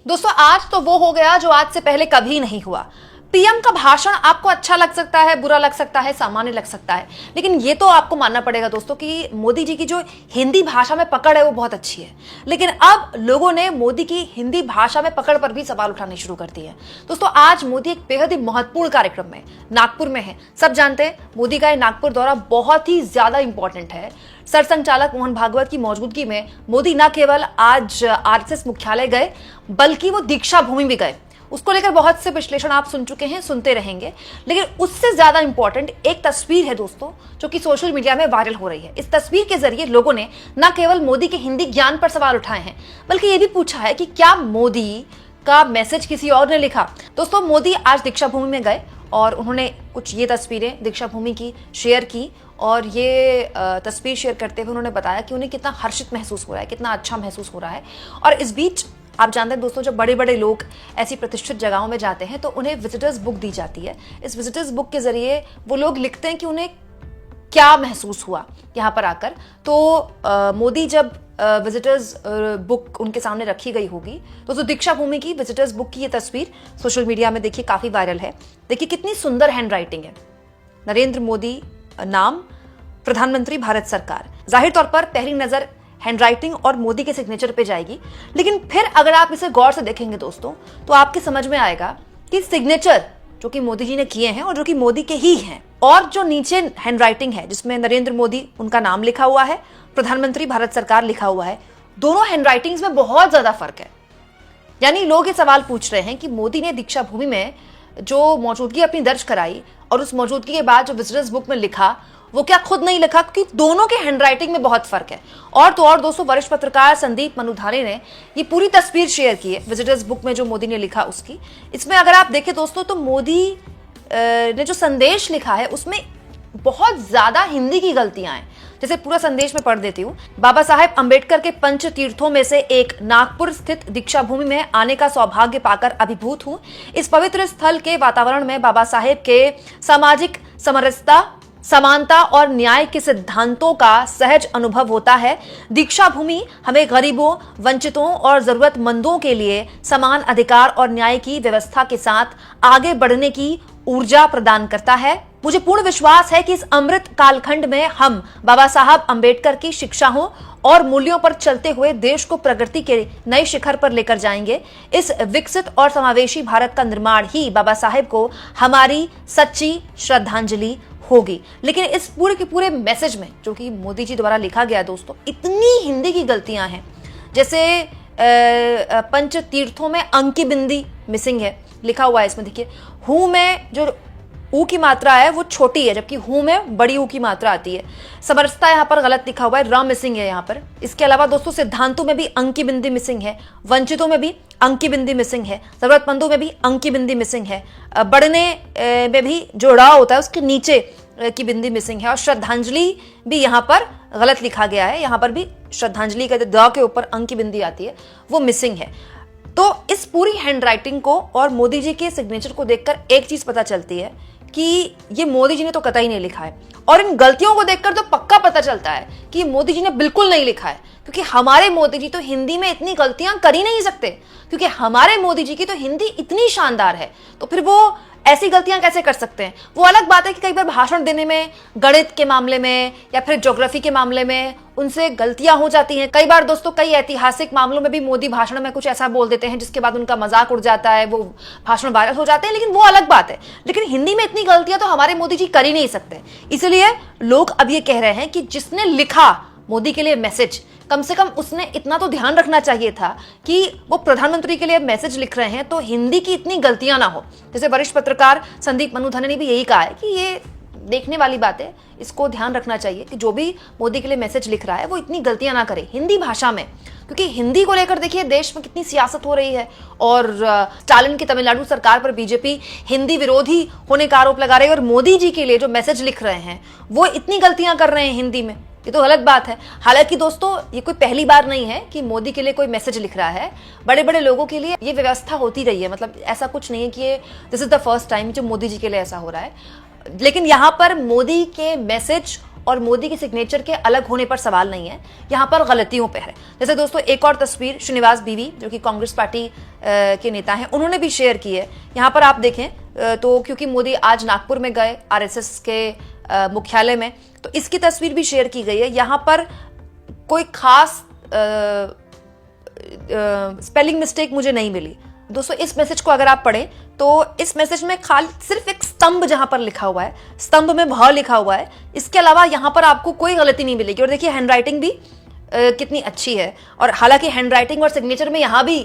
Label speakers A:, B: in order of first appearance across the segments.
A: दोस्तों आज तो वो हो गया जो आज से पहले कभी नहीं हुआ। पीएम का भाषण आपको अच्छा लग सकता है, बुरा लग सकता है, सामान्य लग सकता है, लेकिन ये तो आपको मानना पड़ेगा दोस्तों कि मोदी जी की जो हिंदी भाषा में पकड़ है वो बहुत अच्छी है। लेकिन अब लोगों ने मोदी की हिंदी भाषा में पकड़ पर भी सवाल उठाने शुरू कर दिए हैं। दोस्तों आज मोदी एक बेहद ही महत्वपूर्ण कार्यक्रम में नागपुर में है। सब जानते हैं मोदी का ये नागपुर दौरा बहुत ही ज्यादा इंपॉर्टेंट है। सरसंघचालक मोहन भागवत की मौजूदगी में मोदी न केवल आज आरएसएस मुख्यालय गए बल्कि वो दीक्षा भूमि भी गए। उसको लेकर बहुत से विश्लेषण आप सुन चुके हैं, सुनते रहेंगे, लेकिन उससे ज्यादा इंपॉर्टेंट एक तस्वीर है दोस्तों जो कि सोशल मीडिया में वायरल हो रही है। इस तस्वीर के जरिए लोगों ने न केवल मोदी के हिंदी ज्ञान पर सवाल उठाए हैं बल्कि ये भी पूछा है कि क्या मोदी का मैसेज किसी और ने लिखा। दोस्तों मोदी आज दीक्षा भूमि में गए और उन्होंने कुछ ये तस्वीरें दीक्षा भूमि की शेयर की और ये तस्वीर शेयर करते हुए उन्होंने बताया कि उन्हें कितना हर्षित महसूस हो रहा है, कितना अच्छा महसूस हो रहा है। और इस बीच आप जानते हैं दोस्तों जब बड़े बड़े लोग ऐसी प्रतिष्ठित जगहों में जाते हैं तो उन्हें विजिटर्स बुक दी जाती है। इस विजिटर्स बुक के जरिए वो लोग लिखते हैं कि उन्हें क्या महसूस हुआ यहाँ पर आकर। तो मोदी जब विजिटर्स बुक उनके सामने रखी गई होगी तो दीक्षा भूमि की विजिटर्स बुक की ये तस्वीर सोशल मीडिया में देखिए काफी वायरल है। देखिए कितनी सुंदर हैंड राइटिंग है। नरेंद्र मोदी नाम, प्रधानमंत्री भारत सरकार। जाहिर तौर पर पहली नजर हैंडराइटिंग और मोदी के सिग्नेचर पे जाएगी, लेकिन फिर अगर आप इसे गौर से देखेंगे दोस्तों तो आपके समझ में आएगा कि सिग्नेचर जो कि मोदी जी ने किए हैं और जो कि मोदी के ही हैं, और जो नीचे हैंडराइटिंग है जिसमें नरेंद्र मोदी उनका नाम लिखा हुआ है, प्रधानमंत्री भारत सरकार लिखा हुआ है, दोनों हैंडराइटिंग्स में बहुत ज्यादा फर्क है। यानी लोग ये सवाल पूछ रहे हैं कि मोदी ने दीक्षा भूमि में जो मौजूदगी अपनी दर्ज कराई और उस मौजूदगी के बाद जो विजिटर्स बुक में लिखा वो क्या खुद नहीं लिखा, क्योंकि दोनों के हैंडराइटिंग में बहुत फर्क है। और तो और दोस्तों वरिष्ठ पत्रकार संदीप मनुधारी ने ये पूरी तस्वीर शेयर की है विजिटर्स बुक में जो मोदी ने लिखा उसकी। इसमें अगर आप देखें दोस्तों तो मोदी ने जो संदेश लिखा है उसमें बहुत ज्यादा हिंदी की गलतियां हैं। जैसे पूरा संदेश में पढ़ देती हूँ। बाबा साहेब अंबेडकर के पंच तीर्थों में से एक नागपुर स्थित दीक्षा भूमि में आने का सौभाग्य पाकर अभिभूत हूँ। इस पवित्र स्थल के वातावरण में बाबा साहेब के सामाजिक समरसता, समानता और न्याय के सिद्धांतों का सहज अनुभव होता है। दीक्षा भूमि हमें गरीबों, वंचितों और जरूरतमंदों के लिए समान अधिकार और न्याय की व्यवस्था के साथ आगे बढ़ने की ऊर्जा प्रदान करता है। मुझे पूर्ण विश्वास है कि इस अमृत कालखंड में हम बाबा साहब अंबेडकर की शिक्षाओं और मूल्यों पर चलते हुए देश को प्रगति के नए शिखर पर लेकर जाएंगे। इस विकसित और समावेशी भारत का निर्माण ही बाबा साहेब को हमारी सच्ची श्रद्धांजलि होगी। लेकिन इस पूरे के पूरे मैसेज में जो कि मोदी जी द्वारा लिखा गया दोस्तों इतनी हिंदी की गलतियां हैं। जैसे पंच तीर्थों में अंकी बिंदी मिसिंग है, लिखा हुआ है इसमें देखिए। हूं में जो ऊ की मात्रा है वो छोटी है जबकि हूं में बड़ी ऊ की मात्रा आती है। समरसता यहाँ पर गलत लिखा हुआ है, र मिसिंग है यहाँ पर। इसके अलावा दोस्तों सिद्धांतों में भी अंकी बिंदी मिसिंग है, वंचितों में भी अंकी बिंदी मिसिंग है, जरूरतमंदों में भी अंकी बिंदी मिसिंग है, बढ़ने में भी जो ड़ा होता है उसके नीचे की बिंदी मिसिंग है, और श्रद्धांजलि भी यहाँ पर गलत लिखा गया है। यहाँ पर भी श्रद्धांजलि का द के ऊपर अंकी बिंदी आती है वो मिसिंग है। तो इस पूरी हैंडराइटिंग को और मोदी जी के सिग्नेचर को देखकर एक चीज पता चलती है कि ये मोदी जी ने तो कतई नहीं लिखा है, और इन गलतियों को देखकर तो पक्का पता चलता है कि मोदी जी ने बिल्कुल नहीं लिखा है, क्योंकि हमारे मोदी जी तो हिंदी में इतनी गलतियां कर ही नहीं सकते, क्योंकि हमारे मोदी जी की तो हिंदी इतनी शानदार है, तो फिर वो ऐसी गलतियां कैसे कर सकते हैं। वो अलग बात है कि कई बार भाषण देने में, गणित के मामले में या फिर ज्योग्राफी के मामले में उनसे गलतियां हो जाती हैं। कई बार दोस्तों कई ऐतिहासिक मामलों में भी मोदी भाषण में कुछ ऐसा बोल देते हैं जिसके बाद उनका मजाक उड़ जाता है, वो भाषण वायरल हो जाते हैं, लेकिन वो अलग बात है। लेकिन हिंदी में इतनी गलतियां तो हमारे मोदी जी कर ही नहीं सकते। इसलिए लोग अब ये कह रहे हैं कि जिसने लिखा मोदी के लिए मैसेज, कम से कम उसने इतना तो ध्यान रखना चाहिए था कि वो प्रधानमंत्री के लिए मैसेज लिख रहे हैं तो हिंदी की इतनी गलतियां ना हो। जैसे वरिष्ठ पत्रकार संदीप मनुधारी ने भी यही कहा है कि ये देखने वाली बात है, इसको ध्यान रखना चाहिए कि जो भी मोदी के लिए मैसेज लिख रहा है वो इतनी गलतियां ना करे हिंदी भाषा में, क्योंकि हिंदी को लेकर देखिए देश में कितनी सियासत हो रही है। और स्टालिन की तमिलनाडु सरकार पर बीजेपी हिंदी विरोधी होने का आरोप लगा रही है, और मोदी जी के लिए जो मैसेज लिख रहे हैं वो इतनी गलतियां कर रहे हैं हिंदी में, ये तो गलत बात है। हालांकि दोस्तों ये कोई पहली बार नहीं है कि मोदी के लिए कोई मैसेज लिख रहा है, बड़े बड़े लोगों के लिए ये व्यवस्था होती रही है। मतलब ऐसा कुछ नहीं है कि ये this is the first time जो मोदी जी के लिए ऐसा हो रहा है। लेकिन यहाँ पर मोदी के मैसेज और मोदी के सिग्नेचर के अलग होने पर सवाल नहीं है, यहाँ पर गलतियों पे है। जैसे दोस्तों एक और तस्वीर श्रीनिवास बीवी जो कि कांग्रेस पार्टी के नेता हैं, उन्होंने भी शेयर की है। यहाँ पर आप देखें तो क्योंकि मोदी आज नागपुर में गए आरएसएस के मुख्यालय में, तो इसकी तस्वीर भी शेयर की गई है। यहाँ पर कोई खास स्पेलिंग मिस्टेक मुझे नहीं मिली दोस्तों। इस मैसेज को अगर आप पढ़ें तो इस मैसेज में खाली सिर्फ एक स्तंभ जहां पर लिखा हुआ है, स्तंभ में भ लिखा हुआ है, इसके अलावा यहां पर आपको कोई गलती नहीं मिलेगी। और देखिए हैंडराइटिंग भी कितनी अच्छी है, और हालांकि हैंडराइटिंग और सिग्नेचर में यहां भी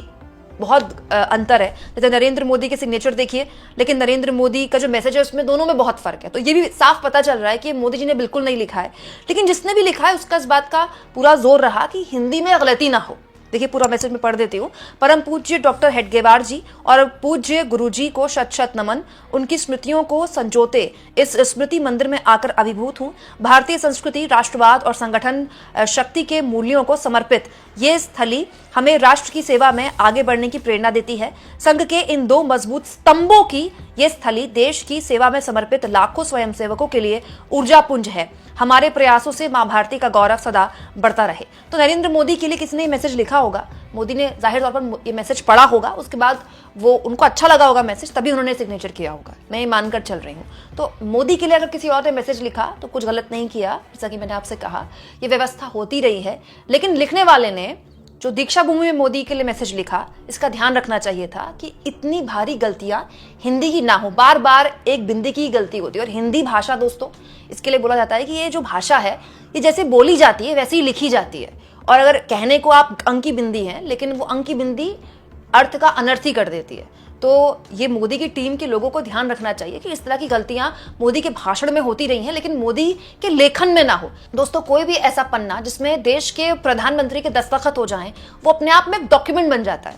A: बहुत अंतर है। जैसे नरेंद्र मोदी के सिग्नेचर देखिए, लेकिन नरेंद्र मोदी का जो मैसेज है उसमें दोनों में बहुत फर्क है। तो ये भी साफ पता चल रहा है कि मोदी जी ने बिल्कुल नहीं लिखा है, लेकिन जिसने भी लिखा है उसका इस बात का पूरा जोर रहा कि हिंदी में गलती ना हो। देखिए पूरा मैसेज में पढ़ देती हूँ। परम पूज्य डॉक्टर हेडगेवार जी और पूज्य गुरुजी को शत शत नमन। उनकी स्मृतियों को संजोते इस स्मृति मंदिर में आकर अभिभूत हूँ। भारतीय संस्कृति, राष्ट्रवाद और संगठन शक्ति के मूल्यों को समर्पित ये स्थली हमें राष्ट्र की सेवा में आगे बढ़ने की प्रेरणा देती है। संघ के इन दो मजबूत स्तंभों की ये स्थली देश की सेवा में समर्पित लाखों स्वयंसेवकों के लिए ऊर्जा पुंज है। हमारे प्रयासों से मां भारती का गौरव सदा बढ़ता रहे। तो नरेंद्र मोदी के लिए किसी ने मैसेज लिखा होगा, मोदी ने जाहिर तौर पर ये मैसेज पढ़ा होगा, उसके बाद वो उनको अच्छा लगा होगा मैसेज, तभी उन्होंने सिग्नेचर किया होगा। मैं ये मानकर चल रही हूँ। तो मोदी के लिए अगर किसी और ने मैसेज लिखा तो कुछ गलत नहीं किया। जैसा कि मैंने आपसे कहा, ये व्यवस्था होती रही है, लेकिन लिखने वाले ने जो दीक्षा भूमि में मोदी के लिए मैसेज लिखा, इसका ध्यान रखना चाहिए था कि इतनी भारी गलतियां हिंदी की ना हो। बार बार एक बिंदी की गलती होती है। और हिंदी भाषा दोस्तों, इसके लिए बोला जाता है कि ये जो भाषा है ये जैसे बोली जाती है वैसे ही लिखी जाती है। और अगर कहने को आप अंकी बिंदी हैं, लेकिन वो अंकी बिंदी अर्थ का अनर्थ ही कर देती है। तो ये मोदी की टीम के लोगों को ध्यान रखना चाहिए कि इस तरह की गलतियां मोदी के भाषण में होती रही हैं, लेकिन मोदी के लेखन में ना हो। दोस्तों कोई भी ऐसा पन्ना जिसमें देश के प्रधानमंत्री के दस्तखत हो जाएं, वो अपने आप में एक डॉक्यूमेंट बन जाता है।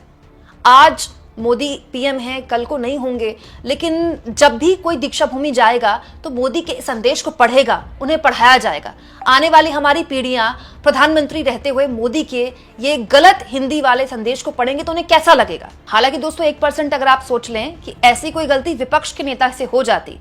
A: आज मोदी पीएम हैं, कल को नहीं होंगे, लेकिन जब भी कोई दीक्षा भूमि जाएगा तो मोदी के संदेश को पढ़ेगा, उन्हें पढ़ाया जाएगा। आने वाली हमारी पीढ़ियां प्रधानमंत्री रहते हुए मोदी के ये गलत हिंदी वाले संदेश को पढ़ेंगे तो उन्हें कैसा लगेगा। हालांकि दोस्तों 1% अगर आप सोच लें कि ऐसी कोई गलती विपक्ष के नेता से हो जाती,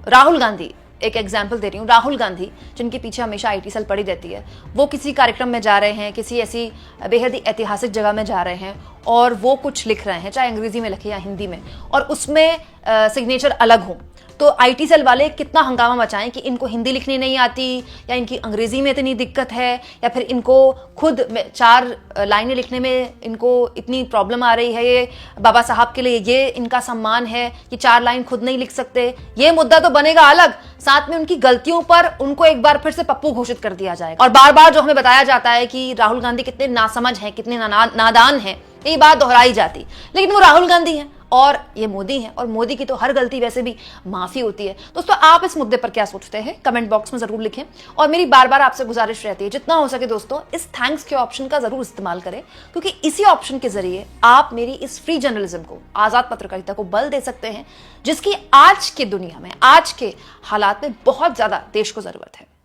A: राहुल गांधी, एक एग्जाम्पल दे रही हूँ, राहुल गांधी जिनके पीछे हमेशा आईटी सेल पड़ी रहती है, वो किसी कार्यक्रम में जा रहे हैं, किसी ऐसी बेहद ही ऐतिहासिक जगह में जा रहे हैं और वो कुछ लिख रहे हैं, चाहे अंग्रेजी में लिखे या हिंदी में, और उसमें सिग्नेचर अलग हो, तो आईटी सेल वाले कितना हंगामा मचाएं कि इनको हिंदी लिखनी नहीं आती, या इनकी अंग्रेजी में इतनी दिक्कत है, या फिर इनको खुद 4 लाइनें लिखने में इनको इतनी प्रॉब्लम आ रही है। ये बाबा साहब के लिए ये इनका सम्मान है कि 4 लाइन खुद नहीं लिख सकते। ये मुद्दा तो बनेगा अलग, साथ में उनकी गलतियों पर उनको एक बार फिर से पप्पू घोषित कर दिया जाएगा। और बार बार जो हमें बताया जाता है कि राहुल गांधी कितने नासमझ हैं, कितने नादान हैं, यही बात दोहराई जाती, लेकिन वो राहुल गांधी हैं और ये मोदी हैं, और मोदी की तो हर गलती वैसे भी माफी होती है। दोस्तों आप इस मुद्दे पर क्या सोचते हैं, कमेंट बॉक्स में जरूर लिखें। और मेरी बार बार आपसे गुजारिश रहती है, जितना हो सके दोस्तों इस थैंक्स के ऑप्शन का जरूर इस्तेमाल करें, क्योंकि इसी ऑप्शन के जरिए आप मेरी इस फ्री जर्नलिज्म को, आजाद पत्रकारिता को बल दे सकते हैं, जिसकी आज की दुनिया में, आज के हालात में बहुत ज्यादा देश को जरूरत है।